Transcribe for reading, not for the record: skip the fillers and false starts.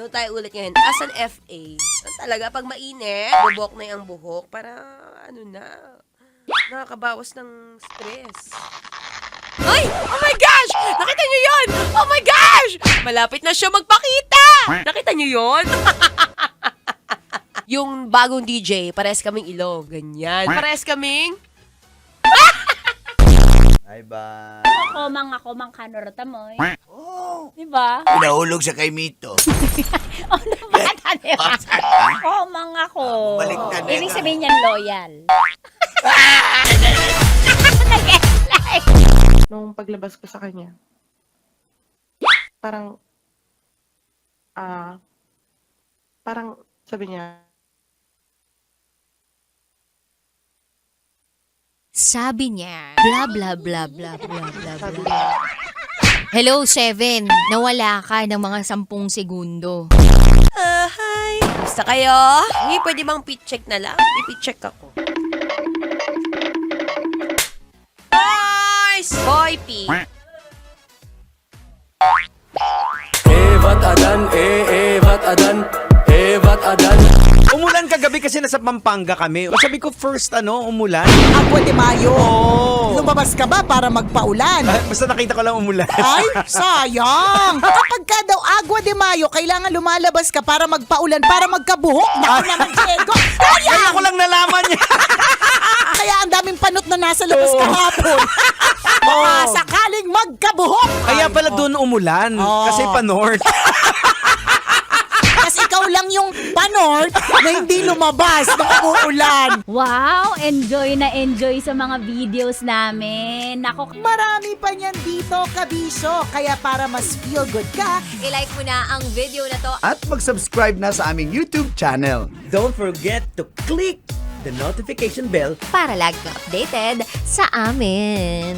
Ano tayo ulit ngayon? As an FA. Talaga, pag mainit, bubok na yung buhok para, nakakabawas ng stress. Ay! Oh my gosh! Nakita niyo yun? Oh my gosh! Malapit na siya magpakita! Nakita niyo yun? Yung bagong DJ, parehas kaming ilong. Ganyan. Parehas kaming... Bye-bye. Ako, mang kanurta mo. Oh, Diba? pinahulog sa kay Mito. O, nabata diba? Mang ako. Baliktad na Ibig yan. sabihin niyan loyal. Nung paglabas ko sa kanya, parang sabi niya, Sabi niya, bla bla bla bla bla bla sabi bla. niya, Hello, 7. Nawala ka ng mga 10 segundo. Hi! Basta kayo? Hindi, pwede bang pit-check na lang? Ipit-check ako. Boys! Boy P! Evat adan, evat adan, evat adan. Umulan kagabi kasi nasa Pampanga kami. Sabi ko first umulan. Agua de Mayo. Oo. Lumabas ka ba para magpaulan? Basta nakita ko lang umulan. Ay, sayang! Kapag ka daw Agua de Mayo, kailangan lumalabas ka para magpaulan, para magkabuhok. Naku naman, Diego! Kaya ko lang nalaman niya. Kaya ang daming panot na nasa labas kahapon. Baka sakaling magkabuhok. Kaya pala doon umulan. Oo. Kasi pa-north. Kasi ikaw lang yung panort na hindi lumabas nung umuulan. Wow! Enjoy na enjoy sa mga videos namin. Nako, Marami pa niyan dito, kabisyo. Kaya para mas feel good ka, I-like mo na ang video na to. At mag-subscribe na sa aming YouTube channel. Don't forget to click the notification bell Para lagi kang updated sa amin.